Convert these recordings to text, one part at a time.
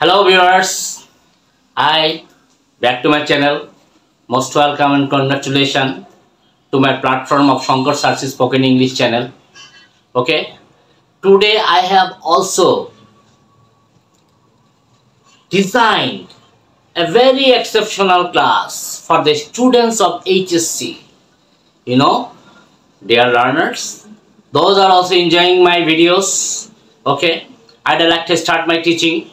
Hello viewers, hi, back to my channel. Most welcome and congratulations to my platform of Shankar Sarsi Spoken English channel. Okay, today I have also designed a very exceptional class for the students of HSC. You know, dear learners, those are also enjoying my videos. Okay, I'd like to start my teaching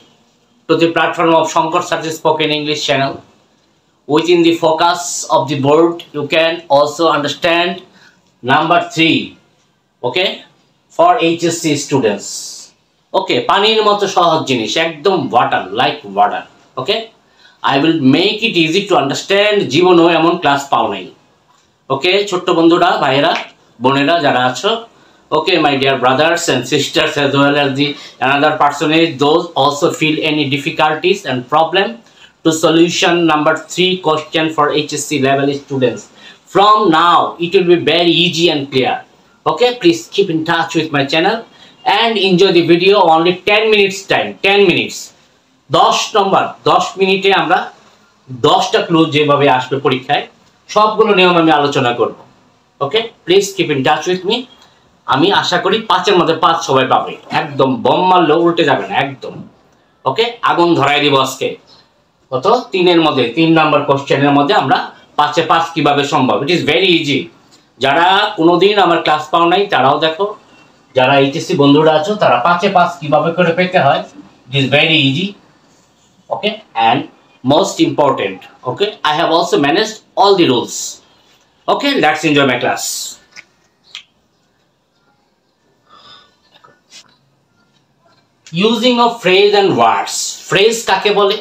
to the platform of Shankar Sarsi Spoken English channel. Within the focus of the board, you can also understand number 3, okay, for HSC students. Okay, পানির মতো সহজ জিনিস, একদম water, like water. Okay, I will make it easy to understand. জীবনেও এমন class পাও নাই। Okay, ছোট্ট বন্ধুরা, ভাইয়েরা, বোনেরা যারা আছো, okay, my dear brothers and sisters, as well as the another personage, those also feel any difficulties and problem to solution number 3 question for HSC level students. From now, it will be very easy and clear. Okay, please keep in touch with my channel and enjoy the video. Only 10 minutes time, 10 minutes. 10 মিনিটে আমরা 10টা clue যেভাবে আসবে পরীক্ষায় সবগুলো নিয়ম আমি আলোচনা করব। Okay, please keep in touch with me. আমি আশা করি 5-এর মধ্যে 5 সবাই পাবে, একদম বম মারলেও উল্টে যাবে না, একদম। ওকে, আগুন ধরাই দিব আজকে। কত 3-এর মধ্যে 3 নাম্বার কোশ্চেনের মধ্যে আমরা 5-এ 5 কিভাবে সম্ভব। It is very easy. যারা কোনোদিন আমার ক্লাস পাও নাই তারাও দেখো, যারা এইচএসসি বন্ধুরা আছো তারা 5-এ 5 কিভাবে করে পেতে হয়, it is very easy. Okay, and most important, okay, I have also managed all the rules. Okay, let's enjoy my class. Using of phrase and words. Phrase কাকে বলে?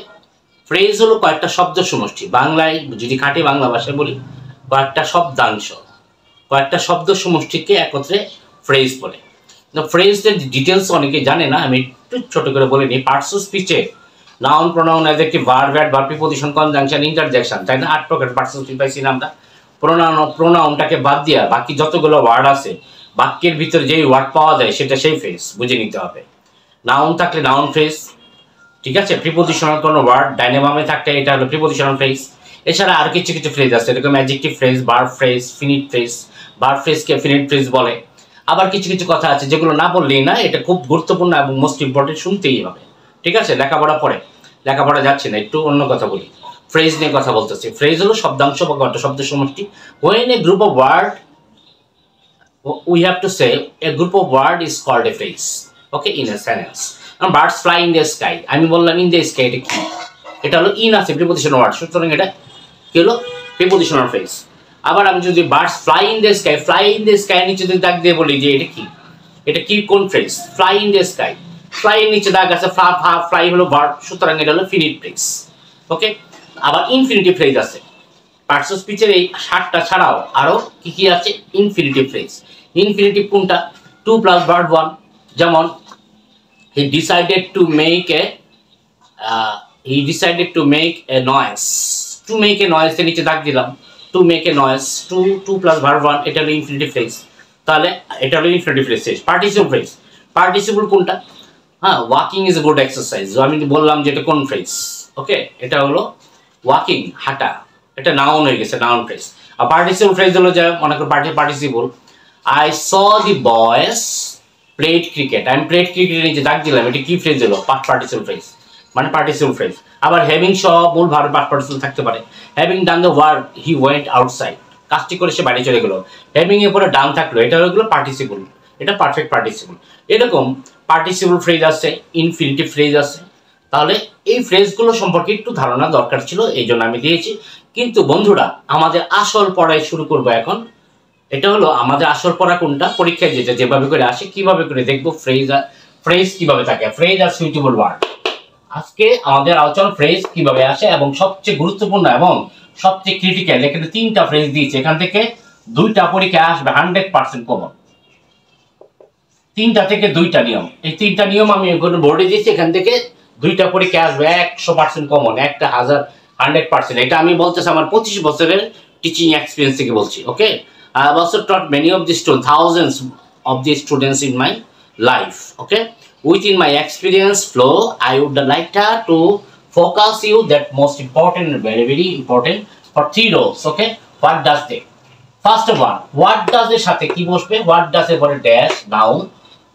Phrase হলো কয়েকটা শব্দ সমষ্টি। বাংলায় যদি খাঁটি বাংলা ভাষায় বলি, কয়েকটা শব্দাংশ, কয়েকটা শব্দ সমষ্টিকে একত্রে phrase বলে। The phrase এর ডিটেইলস অনেকে জানে না, আমি একটু ছোট করে বলে নিই। পার্টস অফ স্পিচে noun, pronoun, adjective, verb, verb preposition, conjunction, interjection, তাই না? 8 প্রকার পার্টস অফ স্পিচ পাইছি না আমরা। প্রোনাউনটাকে বাদ দিয়া বাকি যতগুলো ওয়ার্ড আছে, বাক্যের ভিতরে যেই ওয়ার্ড পাওয়া যায় সেটা সেই ফ্রেজ বুঝে নিতে হবে। নাউন থাকলে নাউন ফ্রেজ, ঠিক আছে। প্রিপোজিশনাল কোনো ওয়ার্ড ডাইনামামে থাকলে এটা হলো প্রিপোজিশনাল ফ্রেজ। এছাড়া আর কিছু কিছু ফ্রেজ আছে, এরকম adjective phrase, verb phrase, finite phrase. Verb ফ্রেজকে ফিনিট ফ্রেজ বলে। আবার কিছু কিছু কথা আছে যেগুলো না বললেই না, এটা খুব গুরুত্বপূর্ণ এবং মোস্ট ইম্পর্টেন্ট, শুনতেই হবে, ঠিক আছে। লেখাপড়া যাচ্ছে না, একটু অন্য কথা বলি। ফ্রেজ নিয়ে কথা বলতেছি। ফ্রেজ হলো শব্দাংশ বা গঠন, শব্দ সমষ্টি। When a group of word, we have to say a group of word is called a phrase, okay, in a sentence. And birds fly in the sky, আমি বললাম in the sky, এটা কি? এটা হলো ইন আছে, prepositional word, সুতরাং এটা কি হলো? Prepositional phrase. আবার আমি যদি birds fly in the sky, fly in the sky নিচে যদি দাগ দিয়ে বলি যে এটা কি, এটা কি, কোন phrase? Fly in the sky, fly এর নিচে দাগ আছে, ফ্লাই হলো ভার্ব, সুতরাং এটা হলো ফিনিট ফ্রেজ। ওকে, আবার ইনফিনিটিভ ফ্রেজ আছে। পার্টস অফ স্পিচের এই 7টা ছাড়াও আরো কি কি আছে? Infinitive phrase. ইনফিনিটিভ কোনটা? 2 + ভার্ব 1, যেমন he decided to make a noise. To make a noise এর নিচে দাগ দিলাম, to make a noise, 2 + verb 1, এটা হলো ইনফিনিটিভ ফ্রেজ। তাহলে এটা হলো infinitive phrase. Participle phrase, participle কোনটা? হ্যাঁ, walking is a good exercise, আমি বললাম যে এটা কোন ফ্রেজ? ওকে, এটা হলো ওয়াকিং, হাঁটা, এটা নাউন হয়ে গেছে, নাউন ফ্রেজ। আর পার্টিসিপল ফ্রেজ হলো যে মনে করো participle, I saw the boys played cricket, আমি প্লেড ক্রিকেটের নিচে দাগ দিলাম, এটা কি ফ্রেজ হলো? পাস্ট পার্টিসিপল ফ্রেজ, মানে পার্টিসিপল ফ্রেজ। আবার হ্যাভিং স মূল ভার্ব পাস্ট পার্টিসিপল থাকতে পারে। Having done the work he went outside, কাজটি করে সে বাইরে চলে গেল, হ্যাভিং এর পরে ডান থাকলো, এটা হলো পার্টিসিপল, এটা পারফেক্ট পার্টিসিপল। এরকম পার্টিসিপল ফ্রেজ আছে, ইনফিনিটিভ ফ্রেজ আছে। তাহলে এই ফ্রেজগুলো সম্পর্কে একটু ধারণা দরকার ছিল, এই জন্য আমি দিয়েছি। কিন্তু বন্ধুরা, আমাদের আসল পড়াই শুরু করবো এখন। এটা হলো আমাদের আসল পড়া কোনটা? পরীক্ষায় যেটা যেভাবে করে আসে, কিভাবে করে দেখবো ফ্রেজ কিভাবে থাকে, ফ্রেজ আর সুইটেবল ওয়ার্ড। আজকে আমাদের আলোচনা ফ্রেজ কিভাবে আসে, এবং সবচেয়ে গুরুত্বপূর্ণ এবং সবচেয়ে ক্রিটিক্যাল, এখানে 3টা ফ্রেজ দিয়েছে, এখান থেকে 2টা পরীক্ষায় আসবে 100% কমন। 3টা থেকে 2টা নিয়ম, এই 3টা নিয়ম আমি বোর্ডে দিয়েছি, এখান থেকে 2টা পরীক্ষায় আসবে 100% কমন, 100%। এটা আমি বলতেছি আমার 25 বছরের টিচিং এক্সপিরিয়েন্স থেকে বলছি। ওকে, I have also taught many of the thousands of the students in my life. Okay, within my experience flow, I would like to focus you that most important, very important for 3 roles. Okay, what does they? First one, what does এর সাথে কি বসবে? What does এর পরে dash noun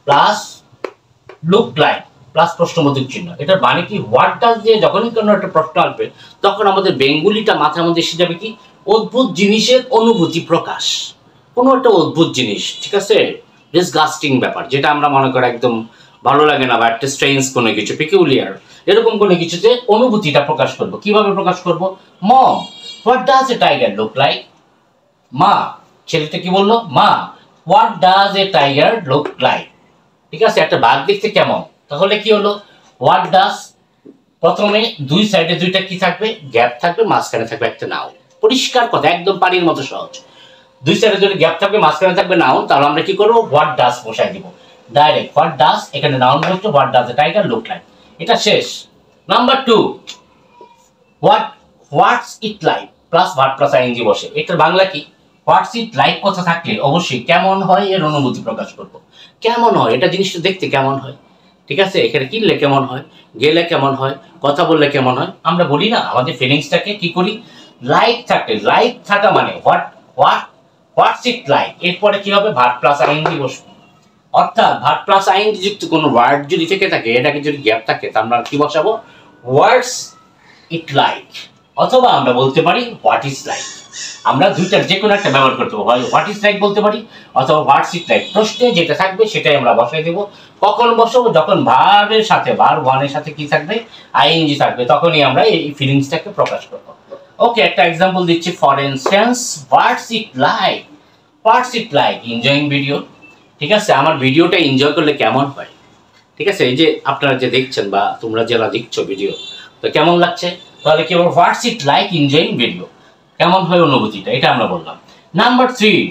plus look like plus প্রশ্নবোধক চিহ্ন। এটার মানে কি, হোয়াট ডাজ দিয়ে যখনই কোনো একটা প্রশ্ন আসবে তখন আমাদের বেঙ্গলিটা মাথার মধ্যে এসে যাবে কি, অদ্ভুত জিনিসের অনুভূতি প্রকাশ, কোনো একটা অদ্ভুত জিনিস, ঠিক আছে, ডিসগাস্টিং ব্যাপার, যেটা আমরা মনে করি একদম ভালো লাগে না বা একটা স্ট্রেঞ্জ কোনো কিছু, পিকুলিয়ার, এরকম কোনো কিছুতে অনুভূতিটা প্রকাশ করব। কিভাবে প্রকাশ করব? Mom, what does a tiger look like? মা, ছেলেটা কি বললো? মা, what does a tiger look like? ঠিক আছে, একটা বাঘ দেখতে কেমন? তাহলে কি হলো, হোয়াট ডাজ, প্রথমে দুই সাইডে দুইটা কি থাকবে, গ্যাপ থাকবে, মাঝখানে থাকবে একটা নাউন। পরিষ্কার কথা, একদম পানির মতো সহজ। দুই সাইডে যদি গ্যাপ থাকবে, মাঝখানে থাকবে নাউন, তাহলে আমরা কি করবো, হোয়াট ডাজ বসাই দিব ডাইরেক্ট। হোয়াট ডাজ, এখানে নাউন বসছে, what does a tiger look like, এটা শেষ। Number 2, what's it like plus verb plus ING বসে। এটার বাংলা কি, হোয়াটস ইট লাইক কথা থাকলে অবশ্যই কেমন হয় এর অনুভূতি প্রকাশ করব। কেমন হয় এটা, জিনিসটা দেখতে কেমন হয়, ঠিক আছে, এখানে কিনলে কেমন হয়, গেলে কেমন হয়, কথা বললে কেমন হয়, আমরা বলি না আমাদের ফিলিংসটাকে কি করি, লাইক থাকলে, লাইক থাকা মানে হোয়াটস ইট লাইক, এরপরে কি হবে, ভার্ব প্লাস আইএনজি বসবে। অর্থাৎ ভার্ব প্লাস আইএনজি যুক্ত কোনো ওয়ার্ড যদি থেকে থাকে, এটাকে যদি গ্যাপ থাকে, তা আমরা কি বসাবো, হোয়াটস ইট লাইক, অথবা আমরা বলতে পারি হোয়াট ইজ লাইক। আমরা দুইটার যে কোনো একটা ব্যবহার করতে পারি, হোয়াট ইজ লাইক বলতে পারি অথবা হোয়াটস ইট লাইক। প্রশ্নে যেটা থাকবে সেটাই আমরা বসাই দেব। কখন বসাবো, যখন ভার্বের সাথে, ভার্ব ওয়ানের সাথে কি থাকবে, আইএনজি থাকবে, তখনই আমরা এই ফিলিংসটাকে প্রকাশ করব। ওকে, একটা এক্সাম্পল দিচ্ছি। For instance, what's it like, what's it like enjoying video. ঠিক আছে, আমার ভিডিওটা এনজয় করলে কেমন হয়, ঠিক আছে, এই যে আপনারা যে দেখছেন বা তোমরা যারা দেখছো ভিডিও, তো কেমন লাগছে, তাহলে কি বলবো, হোয়াটস ইট লাইক এনজয়িং ভিডিও, কেমন হয় অনুভূতিটা, এটা আমরা বললাম। Number 3,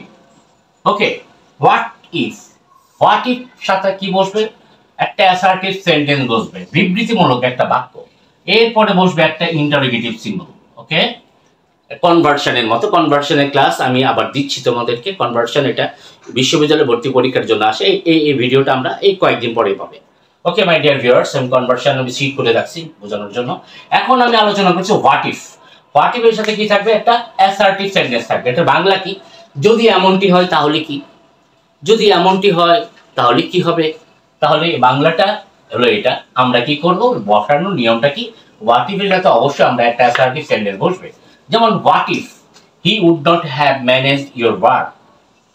okay, what if, what if সাথে কি বসবে, একটা অ্যাসার্টিভ সেন্টেন্স বসবে, বিবৃতিমূলক একটা বাক্য, এরপরে বসবে একটা ইন্টারোগেটিভ সিম্বল। ওকে, কনভার্সনের মতো, কনভার্সনের ক্লাস আমি আবার দিচ্ছি তোমাদেরকে। কনভার্সন এটা বিশ্ববিদ্যালয়ে ভর্তি পরীক্ষার জন্য আসে, এই ভিডিওটা আমরা এই কয়েকদিন পরেই পাবে। ওকে মাই ডিয়ার ভিউয়ার্স, আমি কনভার্সন আমি সিট করে রাখছি বোঝানোর জন্য। এখন আমি আলোচনা করছি হোয়াট ইফ। হোয়াট ইফ এর সাথে কি থাকবে, একটা অ্যাসার্টিভ সেন্টেন্স থাকবে। এটা বাংলা কি, যদি এমনটি হয় তাহলে কি, যদি এমনটি হয় তাহলে কি হবে, তাহলে বাংলাটা হলো এটা। আমরা কি করব, বসানোর নিয়মটা কি, হোয়াট ইফ এর সাথে অবশ্যই আমরা একটা অ্যাসার্টিভ সেন্টেন্স বসবে। যেমন what if he would not have managed your work,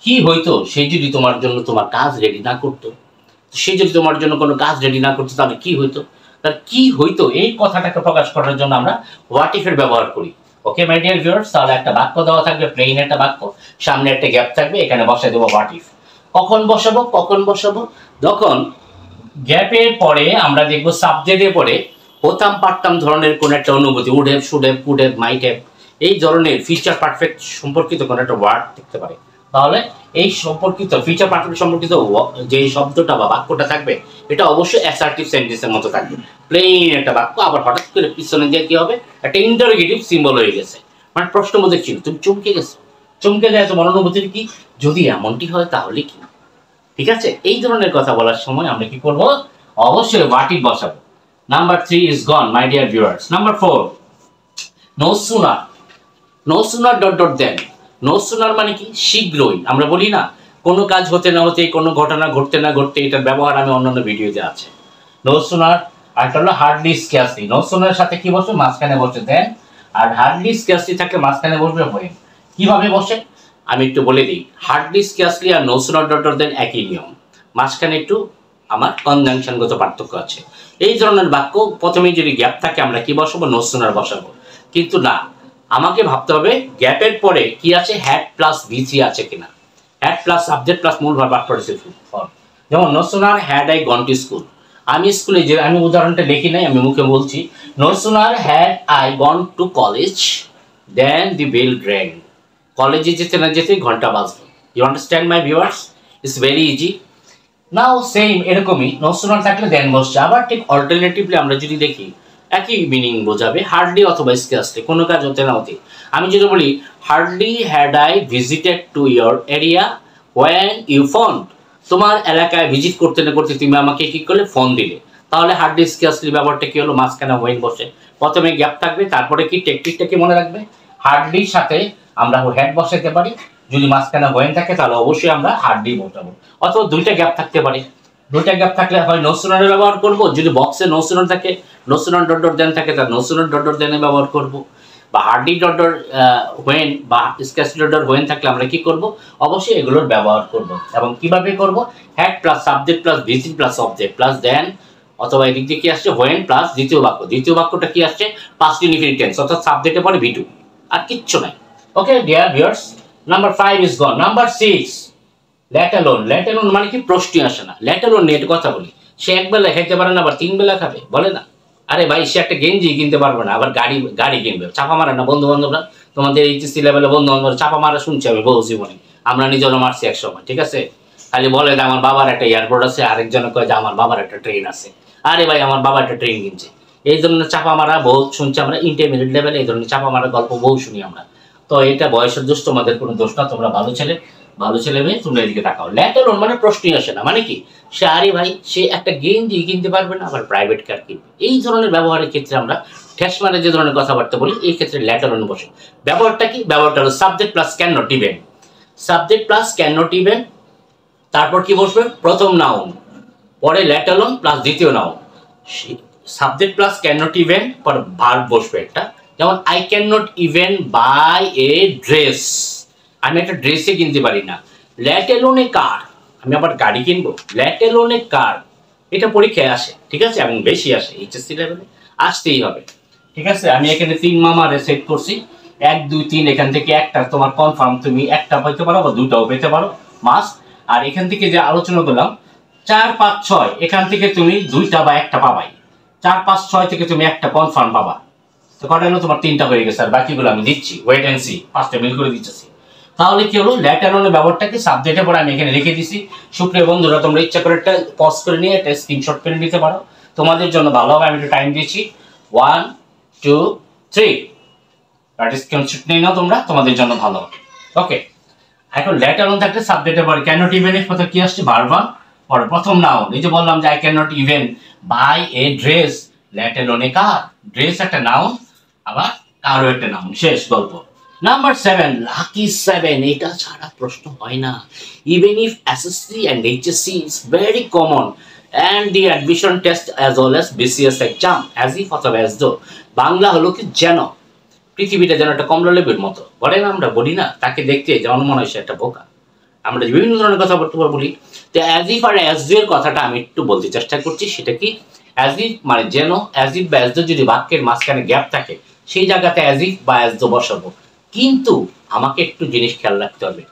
কি হইতো সে যদি তোমার জন্য তোমার কাজ রেডি না করতো, সে যদি তোমার জন্য কোনো কাজ রেডি না করতো তাহলে কি হইতো, তার কি হইতো, এই কথাটাকে প্রকাশ করার জন্য আমরা হোয়াট ইফ এর ব্যবহার করি। ওকে মাই ডিয়ার ভিউয়ার্স, তাহলে একটা বাক্য দেওয়া থাকবে, প্লেন একটা বাক্য, সামনে একটা গ্যাপ থাকবে, এখানে বসাই দেবো হোয়াট ইফ। কখন বসাবো, কখন বসাবো, যখন গ্যাপের পরে আমরা দেখবো সাবজেক্টের পরে হতাম পারতাম ধরনের কোন একটা অনুভূতি, would have, should have, could have, might have, এই ধরনের ফিচার পারফেক্ট সম্পর্কিত কোন একটা ওয়ার্ড থাকতে পারে, তাহলে এই সম্পর্কিত ফিচার পারফেক্ট সম্পর্কিত যে শব্দটা বা বাক্যটা থাকবে এটা অবশ্যই অ্যাসার্টিভ সেন্টেন্সের মতো থাকবে, প্লেন একটা বাক্য। আবার হঠাৎ করে পিছনে দিয়ে কি হবে, একটা ইন্টারোগেটিভ সিম্বল হয়ে গেছে, মানে প্রশ্নবোধক চিহ্ন, তুমি চমকে গেছো, চমকে যায় তোমার অনুভূতি কি, যদি এমনটি হয় তাহলে কি, ঠিক আছে। এই ধরনের কথা বলার সময় আমরা কি করব, অবশ্যই হোয়াট ইফ বসাবো। Number 3 is gone my dear viewers. Number 4, no sooner, no sooner dot dot then. No sooner মানে কি, শীঘ্রই। আমরা বলি না কোনো কাজ হতে না হতে, কোনো ঘটনা ঘটতে না ঘটতে, এটার ব্যবহার আমি অন্যান্য ভিডিওতে আছে। নো সুনার, আর একটা হলো হার্ডলি স্ক্যাসলি। নো সুনার সাথে কি বসে, মাঝখানে বসে দেন, আর হার্ডলি স্ক্যাসলি থাকলে মাঝখানে বসবে হোয়েন। কিভাবে বসে আমি একটু বলে দিই, হার্ডলি স্ক্যাসলি আর নো সুনার ডট ডট দেন একই নিয়ম, মাঝখানে একটু আমার কনজাংশনগত পার্থক্য আছে। এই ধরনের বাক্য প্রথমে যদি গ্যাপ থাকে আমরা কি বসাবো, নো সুনার বসাবো, কিন্তু না, আমাকে ভাবতে হবে গ্যাপের পরে কি আছে, হ্যাড প্লাস ভিসি আছে কিনা, হ্যাড প্লাস সাবজেক্ট প্লাস মূল ভার্ব পার্টিসিপেল ফর্ম। যেমন no sooner had I gone to school, আমি স্কুলে যে, আমি উদাহরণটা লিখি নাই, আমি মুখে বলছি, no sooner had I gone to college then the bell rang, কলেজে যেতে না যেতে ঘন্টা বাজলো। You understand my viewers, it's very easy. Now same এরকমই নো সুনার থাকলে দেন বসছে। আবার ঠিক অল্টারনেটিভলি আমরা যদি দেখি একই মিনিং বোঝাবে, হার্ডলি অথবা স্ক্যাসলি, কোনো কাজ হতে না হতে। আমি যদি বলি hardly had I visited to your area when you found, তোমার এলাকায় ভিজিট করতে না করতে তুমি আমাকে কি করলে, ফোন দিলে, তাহলে হার্ড ডিস্কে আসলে ব্যাপারটা কি হলো, মাঝখানে হোয়েন বসে, প্রথমে গ্যাপ থাকবে, তারপরে কি টেকনিকটা কি মনে রাখবে, হার্ডলির সাথে আমরা হেড বসাতে পারি, যদি মাঝখানে হোয়েন থাকে তাহলে অবশ্যই আমরা হার্ডলি বসাবো, অথবা দুইটা গ্যাপ থাকতে পারে, দুইটা গ্যাপ থাকলে হয় নো সুনার ব্যবহার করবো, যদি বক্সে নো সুনার থাকে, নো সুনার ডট ডট দেন থাকে তাহলে নো সুনার ডট ডট দেনে ব্যবহার করবো, বা হার্ডলি ডট ডট হোয়েন বা স্ক্যাচ ডট ডট হোয়েন থাকলে আমরা কি করব, অবশ্যই এগুলোর ব্যবহার করব। এবং কিভাবে করব, had plus subject plus visit plus object plus then, অথবা এদিক দিয়ে কি আসছে, হোয়েন প্লাস দ্বিতীয় বাক্য, দ্বিতীয় বাক্যটা কি আসছে, পাস্ট ইনডিফিনিট টেন্স, অর্থাৎ সাবজেক্টের পরে ভি টু, আর কিচ্ছু নাই। ওকে dear viewers, number 5 is gone. Number 6, let alone. Let alone মানে কি, প্রশ্নই আসে না। লেট অ্যালোন নিয়ে কথা বলি, সে এক বেলা খাইতে পারে না, আবার 3 বেলা খাবে, বলে না। আরে ভাই, সে একটা গেঞ্জি কিনতে পারবে না, আবার গাড়ি কিনবে, চাপা মারে না বন্ধু বান্ধবরা, তোমাদের এইচএসসি লেভেলে বন্ধু বান্ধব চাপা মারা শুনছি আমি বহু জীবনে, আমরা নিজেরও মারছি এক সময়, ঠিক আছে। খালি বলে যে আমার বাবার একটা এয়ারপোর্ট আছে, আরেকজন কয় যে আমার বাবার একটা ট্রেন আছে। আরে ভাই, আমার বাবা একটা ট্রেন কিনছে। এই ধরনের চাপা মারা বহু শুনছি আমরা, ইন্টারমিডিয়েট লেভেলে এই ধরনের চাপা মারা গল্প বহু শুনি আমরা। তো এটা বয়সের দোষ, তোমাদের কোনো দোষ না, তোমরা ভালো ছেলে মেয়ে, তোমরা এদিকে তাকাও। লেট অ্যালোন মানে প্রশ্নই আসে না, মানে কি, সে আরে ভাই সে একটা গেঞ্জি কিনতে পারবে না, আবার প্রাইভেট কার কিনবে। এই ধরনের ব্যবহারের ক্ষেত্রে আমরা ঠেস মানে যে ধরনের কথাবার্তা বলি, এই ক্ষেত্রে লেট অ্যালোন বসে। ব্যবহারটা কি, ব্যবহারটা হলো subject plus can not even, subject plus can not even, তারপর কি বসবে, প্রথম নাউন, পরে লেট অ্যালোন প্লাস দ্বিতীয় noun, subject plus can not even, পর ভার্ব বসবে একটা, যেমন I can not even buy a dress, আমি একটা ড্রেসে কিনতে পারি না। লেট অ্যালোন এ কার, আমি আবার গাড়ি কিনবো। লেট অ্যালোন এ কার, এটা পরীক্ষায় আসে, ঠিক আছে, এবং বেশি আসে, এইচএসসি লেভেলে আসতেই হবে, ঠিক আছে। আমি এখানে 3 মামারে সেট করছি, 1 2 3, এখান থেকে একটা তোমার কনফার্ম, তুমি একটা পেতে পারো বা দুটাও পেতে পারো মাস্ট। আর এখান থেকে যে আলোচনা করলাম 4 5 6, এখান থেকে তুমি দুইটা বা একটা পাবাই, 4 5 6 থেকে তুমি একটা কনফার্ম পাবা। তো কটা হলো, তোমার 3টা হয়ে গেছে, আর বাকিগুলো আমি দিচ্ছি, ওয়েট এন্ড সি, 5টা মিল করে দিচ্ছি। তাহলে কি হলো, লেট অ্যালোনের ব্যবহারটাকে সাবজেক্টের পরে আমি এখানে রেখে দিছি। সুপ্রিয় বন্ধুরা, তোমরা ইচ্ছা করে একটা পজ করে নিয়ে একটা স্ক্রিনশট করে নিতে পারো, তোমাদের জন্য ভালো হবে। আমি একটু টাইম দিচ্ছি, 1 2 3, একটা স্ক্রিনশট নিয়ে নাও তোমরা, তোমাদের জন্য ভালো হবে। ওকে, এখন লেট অ্যালোন থাকলে সাবজেক্টের পরে ক্যান নট ইভেন এর কথা কি আসছে, ভার্ব, পরে প্রথম নাউন। এই যে বললাম যে I can not even buy a dress, let alone a car, dress একটা নাউন, আবার কারও একটা নাউন, শেষ গল্প। নাম্বার 7, লাকি 7, এটা ছাড়া প্রশ্ন হয় না। Even if SSC and HSC is very common and the admission test as well as BCS exam, as if অথবা as though, বাংলা হলো কি, যেন পৃথিবীটা যেন একটা কমলা লেবুর মতো, বলে না, আমরা বলি না, তাকে দেখতে যেমন মনে হয় সে একটা বোকা, আমরা বিভিন্ন ধরনের কথাবার্তা বলি। তো অ্যাজ ইফ আর অ্যাজ ডু এর কথাটা আমি একটু বলতে চেষ্টা করছি, সেটা কি, অ্যাজ ইফ মানে যেন, অ্যাজ ইফ বা অ্যাজ ডু যদি বাক্যের মাঝখানে গ্যাপ থাকে, সেই জায়গাতে অ্যাজ ইফ বা অ্যাজ ডু বসাবো। কিন্তু আমাকে একটু জিনিস খেয়াল রাখতে হবে,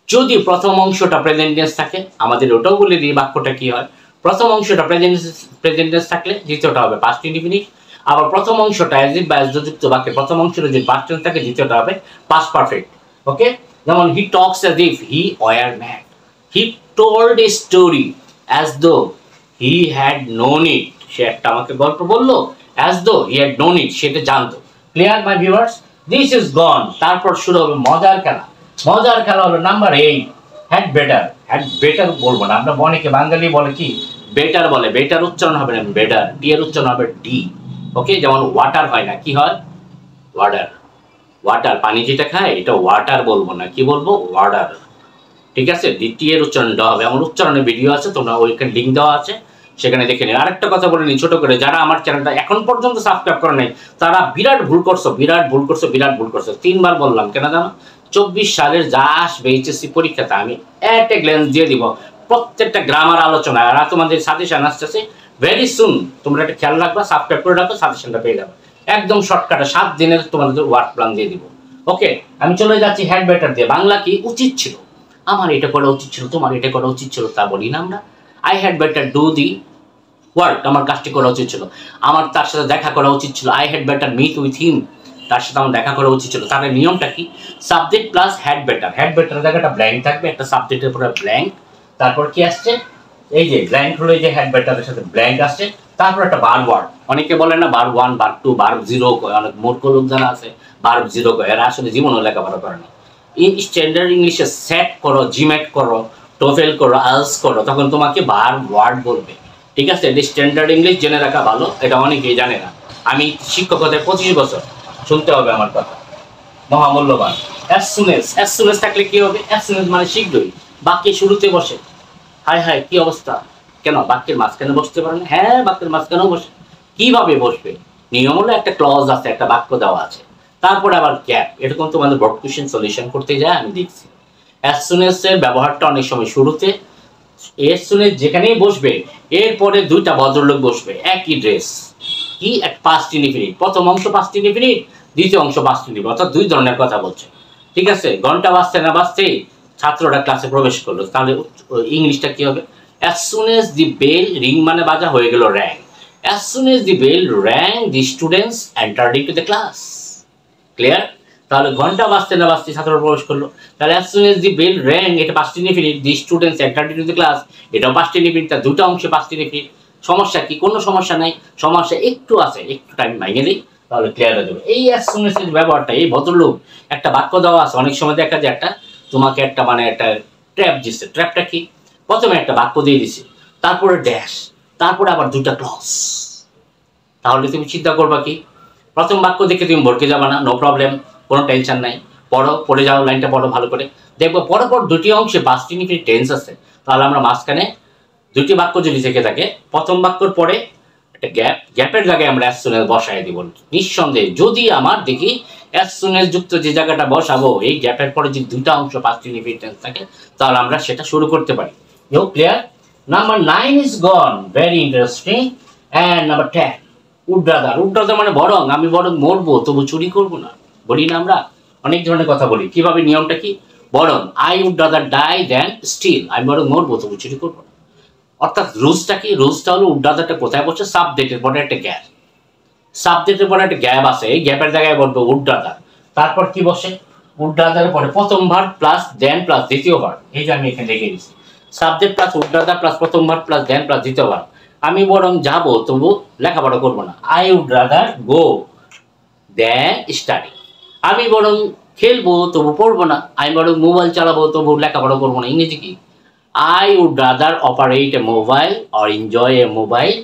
যদি প্রথম অংশটা প্রেজেন্ট টেন্স থাকে, আমাদের ওটাও বলে দিই বাক্যটা কি হয়, প্রথম অংশটা প্রেজেন্ট টেন্স থাকলে দ্বিতীয়টা হবে পাস্ট ইনডিফিনিট, আবার প্রথম অংশটা অ্যাজ ইফ বা অ্যাজ ডু যুক্ত বাক্যে প্রথম অংশটা যদি পাস্ট টেন্স থাকে, দ্বিতীয়টা হবে পাস্ট পারফেক্ট। ওকে, যেমন he talks as if he were mad, he told a story as though he had known ইট, সে একটা আমাকে গল্প বললো, as though he had known ইট, সেটা জানতো। Clear my viewers, this is গন। তারপর শুরু হবে মজার খেলা। মজার খেলা হলো number 8, had better. Had better বলবো না আমরা, অনেকে বাঙালি বলে কি, বেটার বলে, বেটার উচ্চারণ হবে না বেটার, টি এর উচ্চারণ হবে ডি। ওকে, যেমন ওয়াটার হয় না, কি হয়, ওয়াটার, ওয়াটার, পানি যেটা খায় এটা ওয়াটার বলবো না, কি বলবো, ওয়াটার, ঠিক আছে। টি এর উচ্চারণ ড হবে, আমার উচ্চারণের ভিডিও আছে, তোমরা ওইখানে লিঙ্ক দেওয়া আছে, সেখানে দেখে নিন। আরেকটা কথা বলে নিই ছোট করে, যারা আমার চ্যানেলটা এখন পর্যন্ত সাবস্ক্রাইব করে নাই তারা বিরাট ভুল করছো, বিরাট ভুল করছো, বিরাট ভুল করছো। 3 বার বললাম, কেন জানো, 24 সালের যা আসবে এইচএসসি পরীক্ষাতে আমি এট এ গ্ল্যান্স দিয়ে দিব প্রত্যেকটা গ্রামার আলোচনা, আর তোমাদের সাজেশন আসতেছে ভেরি সুন, তোমরা একটা খেয়াল রাখবা, সাবস্ক্রাইব করে রাখো, সাজেশনটা পেয়ে যাবে একদম শর্টকাটে, 7 দিনের তোমাদের ওয়ার্ক প্ল্যান দিয়ে দিব। ওকে, আমি চলে যাচ্ছি হ্যাড বেটার দিয়ে। বাংলা কি, উচিত ছিল, আমার এটা করা উচিত ছিল, তোমার এটা করা উচিত ছিল, তা বলি না আমরা। I had better do the work, আমার কাজটি করা উচিত ছিল, আমার তার সাথে দেখা করা উচিত ছিল। I had better meet with him, তার সাথে আমার দেখা করা উচিত ছিল। তাহলে নিয়মটা কি, subject plus had better, had better জায়গাটা ব্ল্যাঙ্ক থাকবে, একটা সাবজেক্টের পরে ব্ল্যাঙ্ক, তারপর কি আসছে, এই যে ব্ল্যাঙ্ক হলো, এই যে হ্যাড বেটারের সাথে ব্ল্যাঙ্ক আসছে, তারপর একটা বার ওয়ার্ড। অনেকে বলে না বার 1 বার 2 বার 0 কয়, অনেক মূর্খ লোক জানা আছে বার 0 কয়, এরা আসলে জীবনও লেখাপড়া করে না। ইন স্ট্যান্ডার্ড ইংলিশে সেট করো, জিমেট করো, টোফেল করো, আইএলটিএস করো, তখন তোমাকে বার ওয়ার্ড বলবে। ঠিক আছে, এটা স্ট্যান্ডার্ড ইংলিশ জেনে রাখা ভালো, এটা অনেকেই জানে না। আমি শিক্ষকতায় 25 বছর, শুনতে হবে আমার কথা, মহামূল্যবান। অ্যাজ সুন এজ থাকলে কি হবে? অ্যাজ সুন এজ মানে শীঘ্রই, বাক্যের শুরুতে বসে। হায় হায় কি অবস্থা, কেন বাক্যের মাঝখানে বসতে পারে না? হ্যাঁ, বাক্যের মাঝখানেও বসে। কিভাবে বসবে? নিয়ম হলো একটা ক্লজ আছে, একটা বাক্য দেওয়া আছে, তারপরে আবার গ্যাপ। এরকম তোমাদের বোর্ড কোশ্চেন সলিউশন করতে যায় আমি দেখছি। অ্যাজ সুন এজ এর ব্যবহারটা অনেক সময় শুরুতে, এর শুনে যেখানেই বসবে এরপরে দুইটা ভদ্রলোক বসবে, একই ড্রেস, কি এক পাস্ট ইনডিফিনিট, প্রথম অংশ পাস্ট ইনডিফিনিট, দ্বিতীয় অংশ পাস্ট ইনডিফিনিট, অর্থাৎ দুই ধরনের কথা বলছে। ঠিক আছে, ঘন্টা বাজতে না বাজতেই ছাত্ররা ক্লাসে প্রবেশ করলো, তাহলে ইংলিশটা কি হবে? As soon as the bell ring মানে বাজা, হয়ে গেল rang. As soon as the bell rang the students entered into the class. Clear? তাহলে ঘন্টা বাজতে না বাজতে ছাত্ররা প্রবেশ করলো, তাহলে as soon as the bell rang এটা past indefinite, the students entered into the class এটাও পাস্ট ইনডিফিনিট, তার দুটো অংশে পাস্ট ইনডিফিনিট। সমস্যা কি? কোনো সমস্যা নাই, সমস্যা একটু আছে, একটু টাইম ভাঙে দিই তাহলে ক্লিয়ার হয়ে যাবে। এই অ্যাজ সুন এজ এর ব্যবহারটা, এই ভদ্রলোক একটা বাক্য দেওয়া আছে, অনেক সময় দেখা যায় একটা তোমাকে একটা মানে একটা ট্র্যাপ দিচ্ছে। ট্র্যাপটা কি? প্রথমে একটা বাক্য দিয়ে দিছে, তারপরে ড্যাশ, তারপরে আবার দুটা ক্লজ। তাহলে তুমি চিন্তা করবা কি? প্রথম বাক্য দেখে তুমি ভরকে যাবা না, নো প্রবলেম, কোনো টেনশন নাই, পড়ো, পড়ে যাও, লাইনটা পড়ো ভালো করে, দেখবো পরপর দুটি অংশে পাস্ট ইনডিফিনিট টেন্স আছে। তাহলে আমরা মাঝখানে দুটি বাক্য যদি থেকে থাকে, প্রথম বাক্যর পরে একটা গ্যাপ, গ্যাপের জায়গায় আমরা অ্যাজ সুন এজ বসাই দিব নিঃসন্দেহে। যদি আমার দেখি অ্যাজ সুন এজ যুক্ত যে জায়গাটা বসাবো, এই গ্যাপের পরে যদি দুইটা অংশ পাস্ট ইনডিফিনিট টেন্স থাকে, তাহলে আমরা সেটা শুরু করতে পারি। You clear? Number 9 is gone, very interesting. And number 10, would rather. Would rather মানে বরং, আমি বরং মরবো তবু চুরি করবো না, বলি না আমরা অনেক ধরনের কথা বলি। কিভাবে? নিয়মটা কি? বরং I would rather die than still, আমি বরং মরবো তবু চুরি করবো না। অর্থাৎ রুলসটা কি? রুলসটা হলো উড রাদারটা কোথায় বসে? সাবজেক্টের পরে একটা গ্যাপ, সাবজেক্টের পরে একটা গ্যাপ আছে, এই গ্যাপের জায়গায় বলবো উড রাদার। তারপর কি বসে? উড রাদারের পরে প্রথম ভার্ব প্লাস দেন প্লাস দ্বিতীয় ভার্ব। এই যে আমি এখানে লিখে দিচ্ছি, subject plus would rather plus প্রথম ভার্ব প্লাস দেন প্লাস দ্বিতীয় ভার্ব। আমি বরং যাবো তবু লেখাপড়া করবো না, I would rather go than study. আমি বরং খেলবো তবু পড়বো না, আমি বরং মোবাইল চালাবো তবু লেখাপড়া করবো না। ইংরেজি কি? I would rather operate a mobile or enjoy a mobile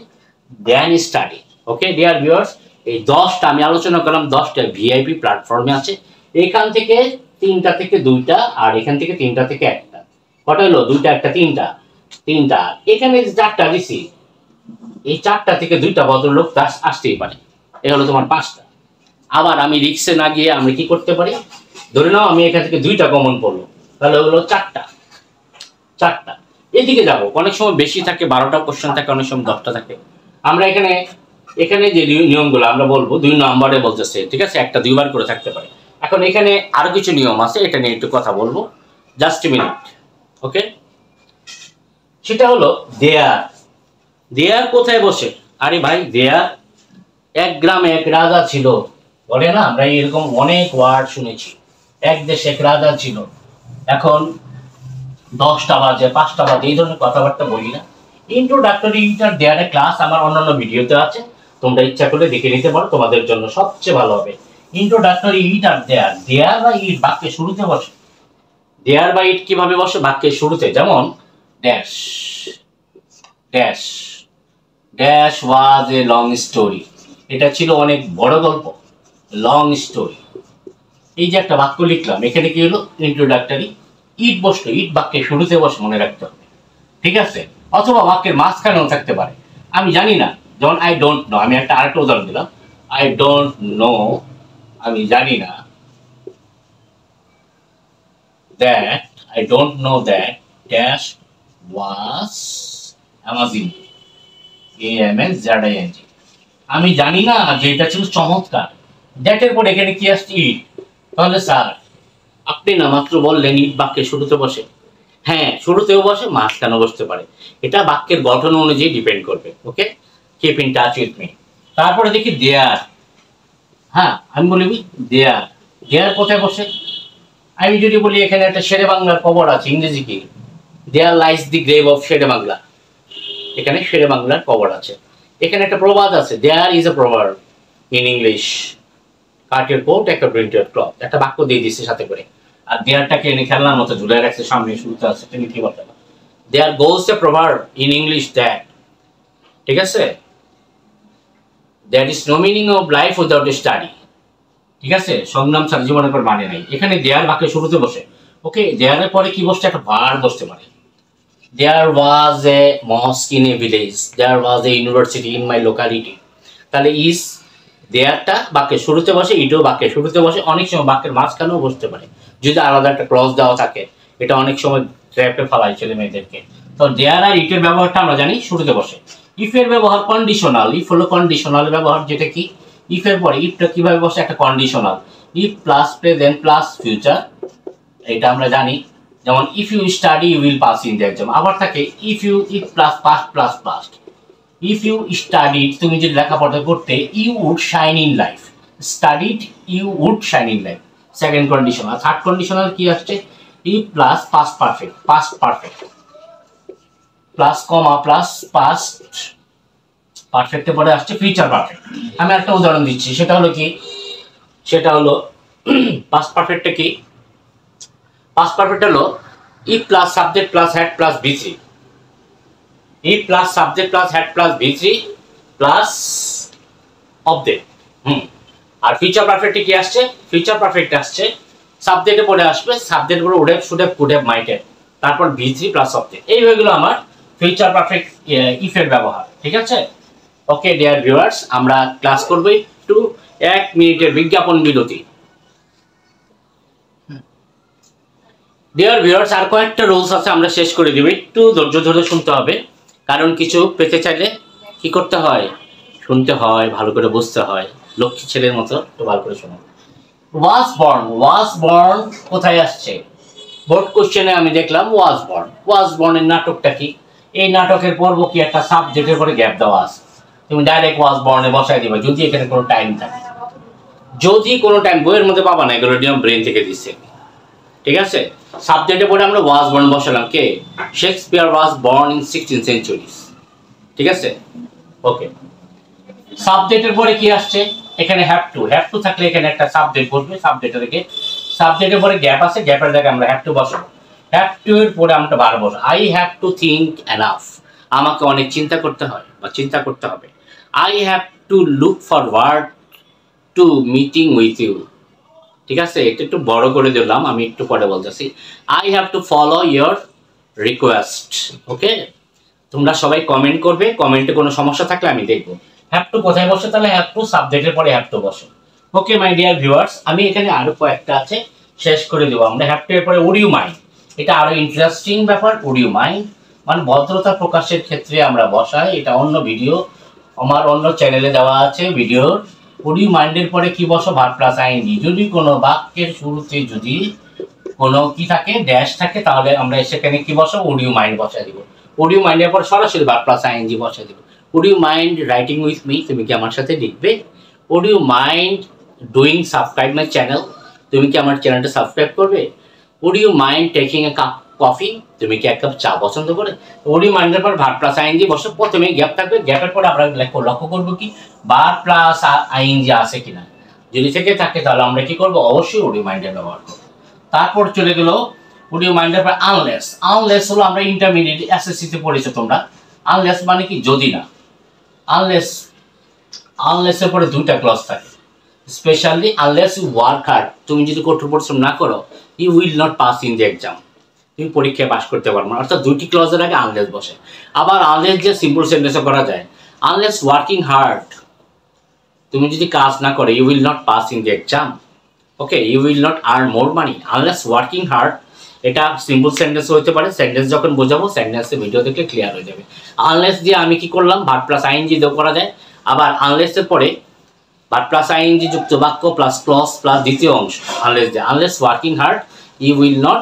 than study. Okay dear viewers, এই 10টা আমি আলোচনা করলাম, 10টা ভিআইপি প্ল্যাটফর্মে আছে। এখান থেকে 3টা থেকে 2টা, আর এখান থেকে 3টা থেকে 1টা। কটা হলো? 2টা, 1টা, 3টা, 3টা। এখানে 4টা দিছি, এই 4টা থেকে 2টা ভদ্রলোক আসতেই পারে, এ হলো তোমার 5টা। আবার আমি রিক্সে না গিয়ে আমরা কি করতে পারি? ধরে নাও আমি এখান থেকে 2টা কমন পড়লো, তাহলে হলো 4টা। 4টা এদিকে যাবো, অনেক সময় বেশি থাকে, 12টা কোশ্চেন থাকে, অনেক সময় 10টা থাকে। আমরা এখানে এখানে যে নিয়মগুলো আমরা বলবো 2 নম্বরে বলতেছে, ঠিক আছে, একটা 2বার করে থাকতে পারে। এখন এখানে আরো কিছু নিয়ম আছে, এটা নিয়ে একটু কথা বলবো, জাস্ট এ মিনিট। ওকে, সেটা হলো দেয়ার। দেয়ার কোথায় বসে? আরে ভাই, দেয়ার এক গ্রামে এক রাজা ছিল, বলে না আমরা এরকম অনেক ওয়ার্ড শুনেছি। এক দেশে এক রাজা ছিল, এখন 10টা বাজে, 5টা বাজে, এই ধরনের কথাবার্তা বলি না। ইন্ট্রোডাক্টরি ইন্টার দেয়ারে ক্লাস আমার অন্যান্য ভিডিওতে আছে, তোমরা ইচ্ছা করলে দেখে নিতে পারো, তোমাদের জন্য সবচেয়ে ভালো হবে। ইন্ট্রোডাক্টরি ইন্টার দেয়ার, দেয়ার বা ইট বাক্যের শুরুতে বসে। দেয়ার বা ইট কিভাবে বসে? বাক্যের শুরুতে, যেমন dash dash dash was a long story, এটা ছিল অনেক বড় গল্প, লং স্টোরি। এই যে একটা বাক্য লিখলাম, এখানে কি হলো? ইন্ট্রোডাক্টরি ইট বসলো, ইট বাক্যের শুরুতে বসে, মনে রাখতে হবে, ঠিক আছে? অথবা বাক্যের মাঝখানেও থাকতে পারে, আমি জানি না। যেমন আই ডোন্ট নো, আমি একটা আরেকটা উদাহরণ দিলাম, আই ডোন্ট নো, আমি জানি না, that I don't know that dash was amazing, AMAZING, আমি জানি না যে এটা ছিল চমৎকার। দ্যাটের পর এখানে কি আসছে? ইট। তাহলে স্যার আপনি না মাত্র বললেন ইট বাক্যের শুরুতে বসে। হ্যাঁ, শুরুতেও বসে, মাঝখানেও বসতে পারে, এটা বাক্যের গঠন অনুযায়ী ডিপেন্ড করবে। Okay, keep in touch with me. তারপরে দেখি দেয়ার। হ্যাঁ, আমি বলি দেয়ার, দেয়ার কোথায় বসে? আমি যদি বলি এখানে একটা শেরে বাংলার কবর আছে, ইংরেজি কি? There lies the grave of Shere Bangla, এখানে শেরে বাংলার কবর আছে। এখানে একটা প্রবাদ আছে, there is a proverb in English, cut your coat according to your cloth, একটা বাক্য দিয়ে দিচ্ছে সাথে করে। আর দেয়ারটাকে এনে খেলনার মতো ঝুলে রাখছে, সামনে শুরুতে আছে, তুমি কি বলতে পারো? There goes a proverb in English that, ঠিক আছে, there is no meaning of life without a study. ঠিক আছে, সংগ্রাম ছাড়া জীবনের পর মানে নাই। এখানে দেয়ার বাক্যে শুরুতে বসে, ওকে, দেয়ারের পরে কি বসছে, একটা ভার বসতে পারে। There was a mosque in a village, there was a university in my locality। তাহলে ইজ দেয়ারটা বাক্যের শুরুতে বসে, ইটও বাক্যের শুরুতে বসে, অনেক সময় বাক্যের মাঝখানেও বসতে পারে যদি আলাদা একটা ক্লজ দেওয়া থাকে। এটা অনেক সময় ট্র্যাপে ফেলায় ছেলে মেয়েদেরকে। তো দেয়ার আর ইটের ব্যবহারটা আমরা জানি শুরুতে বসে। ইফের ব্যবহার কন্ডিশনাল। ইফ হলো কন্ডিশনাল ব্যবহার, যেটা কি ইফের পরে ইফটা কিভাবে বসে, একটা conditional. If plus present plus future, এটা আমরা জানি। যেমন if you study you will pass in the exam. আবার থাকে if plus past plus past. If you studied, তুমি যদি লেখাপড়া করতে, you would shine in life. Studied you would shine in life, second conditional. Third conditional কি আসছে, if plus past perfect, past perfect plus comma plus past পারফেক্টের পরে আসছে future perfect. আমি একটা উদাহরণ দিচ্ছি, সেটা হলো কি, সেটা হলো পাস্ট পারফেক্টটা কি, পাস্ট পারফেক্ট হলো if plus subject plus had plus বি3, if plus subject plus had plus বি3 প্লাস অবজেক্ট। আর ফিউচার পারফেক্টে কি আসছে, ফিউচার পারফেক্ট আসছে সাবজেক্টে পরে আসবে, সাবজেক্ট পরে would have, should have, could have, might have, তারপর বি3 প্লাস অবজেক্ট। এই হয়ে গেল আমার ফিউচার পারফেক্ট ইফের ব্যবহার। ঠিক আছে, ওকে ডিয়ার ভিউয়ার্স, আমরা ক্লাস করব একটু 1 মিনিটের বিজ্ঞাপন বিরতি। ডিয়ার ভিউয়ার্স, আর কয়েকটা রুলস আছে, আমরা শেষ করে দিব, একটু ধৈর্য ধরে শুনতে হবে, কারণ কিছু পেতে চাইলে কি করতে হয়, শুনতে হয়, ভালো করে বুঝতে হয়, লক্ষ্মী ছেলের মতো একটু ভালো করে শোনো। ওয়াজ বর্ন কোথায় আসছে, বোর্ড কোশ্চেনে আমি দেখলাম ওয়াজ বর্নের নাটকটা কি, এই নাটকের পর্ব কি, একটা সাবজেক্টের পরে গ্যাপ দেওয়া আছে, তুমি ডাইরেক্ট ওয়াজ বর্নে বসাই দিবে যদি এখানে কোনো টাইম থাকে। যদি কোনো টাইম বইয়ের মধ্যে পাবা না, এগুলো নিয়ম ব্রেন থেকে দিচ্ছে। ঠিক আছে, সাবজেক্টে পরে আমরা ওয়াজ বর্ন বসালাম, কে, Shakespeare was born in 16th century। ঠিক আছে, ওকে। সাবজেক্টের পরে কি আসছে, এখানে হ্যাভ টু থাকলে এখানে একটা সাবজেক্ট বসবে, সাবজেক্টের থেকে সাবজেক্টের পরে গ্যাপ আছে, গ্যাপের জায়গায় আমরা হ্যাভ টু বসাবো। হ্যাভ টু এর পরে আমরা বার বসবো, I have to think enough, আমাকে অনেক চিন্তা করতে হয় বা চিন্তা করতে হবে। I have to look forward to meeting with you. ঠিক আছে, এটা একটু বড় করে দিলাম, আমি একটু পরে বলতেছি। I have to follow your request. Okay, তোমরা সবাই কমেন্ট করবে, কমেন্টে কোনো সমস্যা থাকলে আমি দেখবো। হ্যাভ টু কোথায় বসে, তাহলে হ্যাভ টু সাবজেক্টের পরে হ্যাভ টু বসে। ওকে মাই ডিয়ার ভিউয়ার্স, আমি এখানে আরো কয়েকটা আছে, শেষ করে দেবো। আমরা হ্যাভ টু এর পরে উড ইউ মাইন্ড, এটা আরো ইন্টারেস্টিং ব্যাপার। উড ইউ মাইন্ড মানে ভদ্রতা প্রকাশের ক্ষেত্রে আমরা বসাই, এটা অন্য ভিডিও আমার অন্য চ্যানেলে দেওয়া আছে ভিডিওর। উড ইউ মাইন্ডের পরে কি বসো, ভার্ব প্লাস আইএনজি। যদি কোনো বাক্যের শুরুতে যদি কোনো কি থাকে, ড্যাশ থাকে, তাহলে আমরা সেখানে কি বসাবো, উড ইউ মাইন্ড বসাই দিব। উড ইউ মাইন্ডের পর সরাসরি ভার্ব প্লাস আইএনজি বসাই দিব। Would you mind writing with me, তুমি কি আমার সাথে লিখবে। Would you mind doing subscribe my channel, তুমি কি আমার চ্যানেলটা সাবস্ক্রাইব করবে। Would you mind taking a cup coffee, তুমি কি এক কাপ চা পছন্দ করে। উড ইউ মাইন্ডের পর ভার্ব প্লাস আইএনজি বসে, প্রথমে গ্যাপ থাকবে, গ্যাপের পর আমরা লক্ষ্য করবো কি ভার্ব প্লাস আইএনজি আছে কিনা, যদি থেকে থাকে তাহলে আমরা কি করবো, অবশ্যই উড ইউ মাইন্ডের ব্যবহার করবো। তারপর চলে গেল উড ইউ মাইন্ডের পর আনলেস। আনলেস হলো আমরা ইন্টারমিডিয়েট এসএসসি তে পড়েছো তোমরা। আনলেস মানে কি, যদি না। আনলেসের পরে দুইটা ক্লজ থাকে, specially unless you work hard, তুমি যদি কঠোর পরিশ্রম না করো, you will not pass in the exam, তুমি পরীক্ষায় পাস করতে পারবে না। অর্থাৎ দুইটি ক্লজের আগে আনলেস বসে। আবার আনলেস যে সিম্পল সেন্টেন্সে করা যায়, আনলেস ওয়ার্কিং হার্ড, তুমি যদি কাজ না করো, you will not pass in the exam. Okay, you will not earn more money. Unless working hard, এটা সিম্পল সেন্টেন্স হতে পারে। সেন্টেন্স যখন বোঝাবো, সেন্টেন্সের ভিডিও দেখলে ক্লিয়ার হয়ে যাবে। আনলেস দিয়ে আমি কি করলাম, ভার্ব প্লাস আইএনজি দিয়েও করা যায়। আবার আনলেসের পরে ভার্ব প্লাস আইএনজি যুক্ত বাক্য প্লাস ক্লজ প্লাস দ্বিতীয় অংশ আনলেস দিয়ে, unless working hard you will not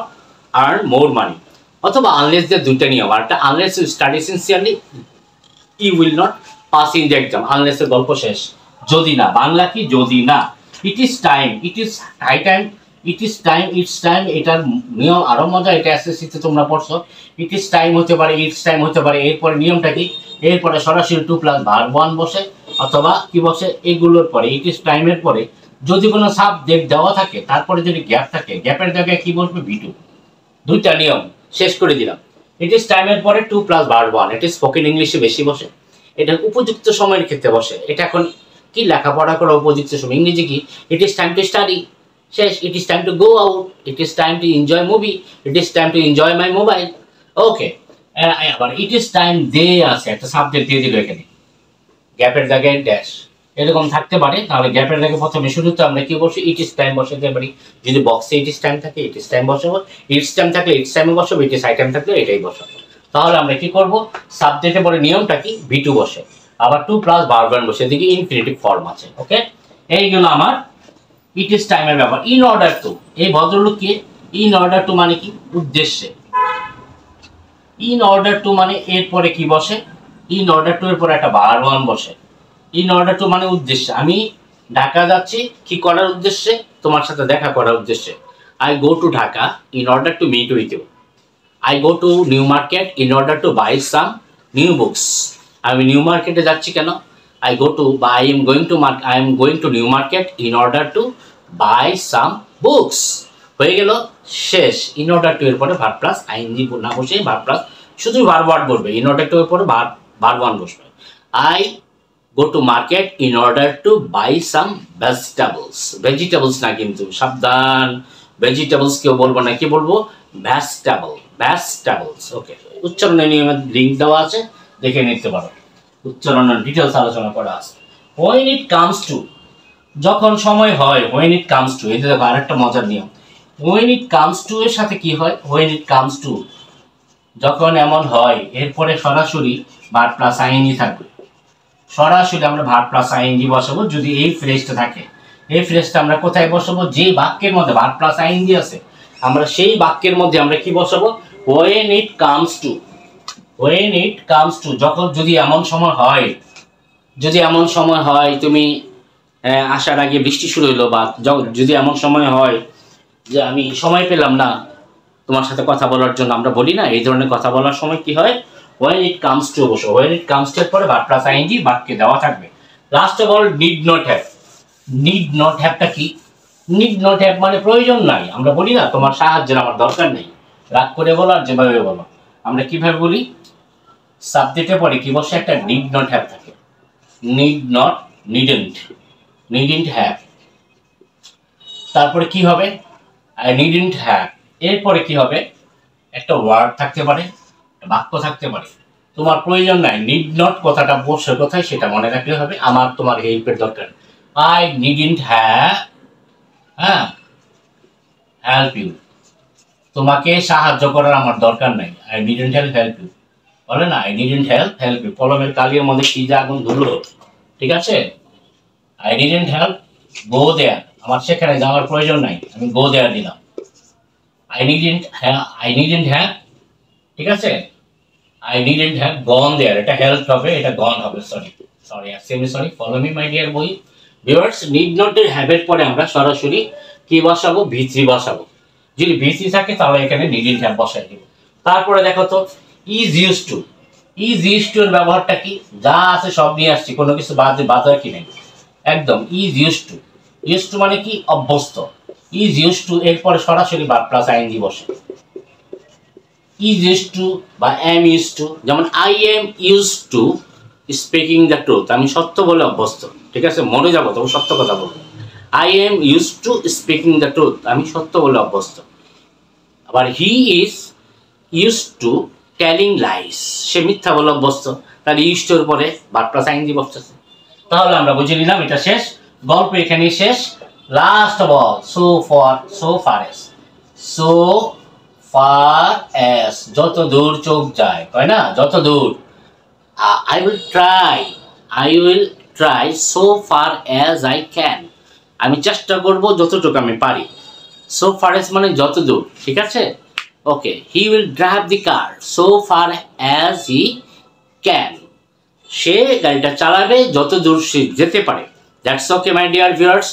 earn more money. অথবা আনলেস দিয়ে দুইটা নিয়ম, আর একটা unless you study sincerely you will not pass in the exam. আনলেসের গল্প শেষ। যদি না, বাংলা কি, যদি না। It is time, it is high time, it is time, it's time, এটার নিয়ম আরো মজা, এটা এসএসসিতে তোমরা পড়ছো। ইট ইজ টাইম হতে পারে, ইটস টাইম হতে পারে, এরপরে নিয়মটা কি, এরপরে সরাসরি টু প্লাস ভার্ব ওয়ান বসে, অথবা কি বসে, এগুলোর পরে ইট ইজ টাইমের পরে যদি কোনো সাবজেক্ট দেওয়া থাকে, তারপরে যদি গ্যাপ থাকে, গ্যাপের জায়গায় কি বসবে, ভি2। দুইটা নিয়ম শেষ করে দিলাম। ইট ইজ টাইমের পরে টু প্লাস ভার্ব ওয়ান, এটা স্পোকেন ইংলিশে বেশি বসে, এটা উপযুক্ত সময়ের ক্ষেত্রে বসে। এটা এখন কি লেখাপড়া করা উপযুক্ত সময়, ইংরেজি কি, it is time to study, শেষ। It is time to go out, it is time to enjoy movie, it is time to enjoy my mobile. Okay, আবার ইট ইজ টাইম দে আছে, একটা সাবজেক্ট দিয়ে দিল এখানে, গ্যাপের জায়গায় ড্যাশ, এরকম থাকতে পারে। তাহলে গ্যাপের জায়গায় প্রথমে শুরুতে আমরা কি বসি, ইট ইজ টাইম বসাতে পারি। যদি বক্সে ইট ইজ টাইম থাকে ইট ইজ টাইম বসাবো, ইটস টাইম থাকলে ইটস টাইমে বসাবো, ইট ইজ আইটেম থাকলে এটাই বসাবো। তাহলে আমরা কি করব, সাবজেক্টে পরে নিয়মটা কি, V2 বসে, আবার টু প্লাস ভার্ব ওয়ান বসে, এদিকে ইনফিনিটিভ ফর্ম আছে। ওকে, এইগুলো আমার ইট ইজ টাইমের ব্যাপার। ইন অর্ডার টু, এই ভদ্রলোক কি, ইন অর্ডার টু মানে কি, উদ্দেশ্যে। ইন অর্ডার টু মানে এরপরে কি বসে, ইন অর্ডার টু এর পরে একটা ভার্ব ওয়ান বসে। ইন অর্ডার টু মানে উদ্দেশ্যে, আমি ঢাকা যাচ্ছি কি করার উদ্দেশ্যে, তোমার সাথে দেখা করার উদ্দেশ্যে। I go to Dhaka in order to meet with you. I go to New Market in order to buy some new books. আমি নিউ মার্কেটে যাচ্ছি কেন, আই গো টু বা I am going to New Market in order to buy some books. হয়ে গেল, শেষ। In order two এর পরে ভার্ব প্লাস আইএনজি না বসে ভার্ব প্লাস শুধু ভার্ব ওয়ার্ড বসবে, ইন অর্ডার টু এর পরে ভার্ব ওয়ান বসবে। I go to market in order to buy some vegetables না, কিন্তু সাবধান, ভেজিটেবলস কেউ বলবো না, কি বলবো, ভেজিটেবলস। ওকে, উচ্চারণের নিয়মের লিঙ্ক দেওয়া আছে, দেখে নিতে পারো, উচ্চারণের ডিটেলস আলোচনা করা আছে। when it comes to, যখন সময় হয়, when it comes to, এই দেখো আরেকটা মজার নিয়ম, when it comes to এর সাথে কি হয়, when it comes to যখন এমন হয়, এরপরে সরাসরি ভার্ব প্লাস আইএনজি থাকবে, সরাসরি আমরা ভার্ব প্লাস আইএনজি বসাবো। যদি এই ফ্রেজটা থাকে, এই ফ্রেজটা আমরা কোথায় বসাবো, যে বাক্যের মধ্যে ভার্ব প্লাস আইএনজি আছে, আমরা সেই বাক্যের মধ্যে আমরা কি বসাবো, when it comes to, when it comes to, যখন, যদি এমন সময় হয়, যদি এমন সময় হয় তুমি আসার আগে বৃষ্টি শুরু হইলো, বা যদি এমন সময় হয় যে আমি সময় পেলাম না তোমার সাথে কথা বলার জন্য, আমরা বলি না এই ধরনের কথা বলার সময় কি হয়, when it comes to বসো, when it comes to এর পরে ভার্ব প্লাস আইএনজি বাক্যে দেওয়া থাকবে। Last of all need not have. Need not হ্যাভটা কি, নিড নট হ্যাভ মানে প্রয়োজন নাই, আমরা বলি না তোমার সাহায্যের আমার দরকার নেই, রাগ করে বলো আর যেভাবে বলো, আমরা কিভাবে বলি, সাবজেক্টের পরে কি বসে, একটা নিড নট হ্যাভ থাকে, নিড নট, নিডেন্ট হ্যাভ, তারপরে কি হবে, আই নিডেন্ট হ্যাভ, এরপরে কি হবে, একটা ওয়ার্ড থাকতে পারে, বাক্য থাকতে পারে, তোমার প্রয়োজন নাই, নিড নট কথাটা বসে কোথায় সেটা মনে রাখলে হবে, আমার তোমার হেল্পের দরকার, আই নিডেন্ট হ্যাভ, হ্যাঁ, হেল্প ইউ, তোমাকে সাহায্য করার আমার দরকার নাই, আই নিডেন্ট হেল্প ইউ, বলে না, আই নিডেন্ট হেল্প ইউ, কলমের কালির মধ্যে কি যে আগুন ধরলো, ঠিক আছে, আই নিডেন্ট হেল্প গো দেয়ার, আমার সেখানে যাওয়ার প্রয়োজন নাই, আমি গো দেয়ার দিলাম। আই নিডেন্ট হ্যাভ, ঠিক আছে, আই নিডেন্ট হ্যাভ গন দেয়ার, এটা হেল্প হবে, এটা গন হবে, sorry, follow me my dear বই ভিউয়ার্স। নিড নট এর হ্যাভ এর পরে আমরা সরাসরি কি বসাবো, V3 বসাবো। যদি V3 থাকে তাহলে এখানে নিডেন্ট হ্যাভ বসাই দিব। তারপরে দেখো তো is use two, is use two এর ব্যবহারটা কি, যা আছে সব নিয়ে আসছি, কোনো কিছু বাদ কি নেই, একদম ইজ ইউজ টু মানে কি, অভ্যস্ত। ইজ ইউজ টু এরপরে সরাসরি ভার্ব প্লাস আইএনজি বসে, ইজ ইউজ টু বা এম ইউজ টু, যেমন I am use to speaking the truth, আমি সত্য বলে অভ্যস্ত, ঠিক আছে, মরে যাবো তবে সত্য কথা বলবো। I am use to speaking the truth, আমি সত্য বলে অভ্যস্ত। আবার he is use to telling lies, সে মিথ্যা বলে অভ্যস্ত, তাহলে ইউজ টুর পরে ভার্ব প্লাস আইএনজি বসতেছে। তাহলে আমরা বুঝে নিলাম এটা শেষ, গল্প এখানেই শেষ। Last of all, so far as, যত দূর চোখ যায়, তাই না, যত দূর। I will try so far as I can, আমি চেষ্টা করব যতটুকু আমি পারি। so far as মানে যত দূর, ঠিক আছে, ওকে। he will drive the car so far as he can, সে গাড়িটা চালাবে যত দূর সে যেতে পারে। that's okay my dear viewers,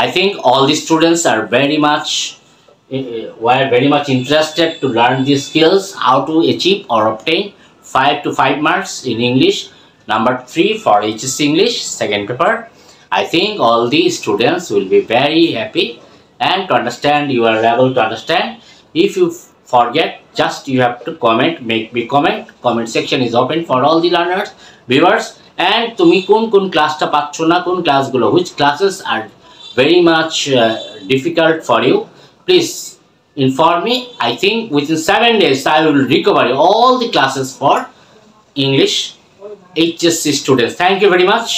I think all the students are very much interested to learn these skills, how to achieve or obtain 5 to 5 marks in English, number 3 for HSC English second paper. I think all the students will be very happy and to understand, you are able to understand. If you forget Just you have to comment, make me comment. Comment section is open for all the learners, viewers. And তুমি কোন ক্লাসটা পাচ্ছ না, কোন ক্লাসগুলো, which classes are very much difficult for you, please inform me. I think within 7 days I will recover all the classes for English HSC students. Thank you very much.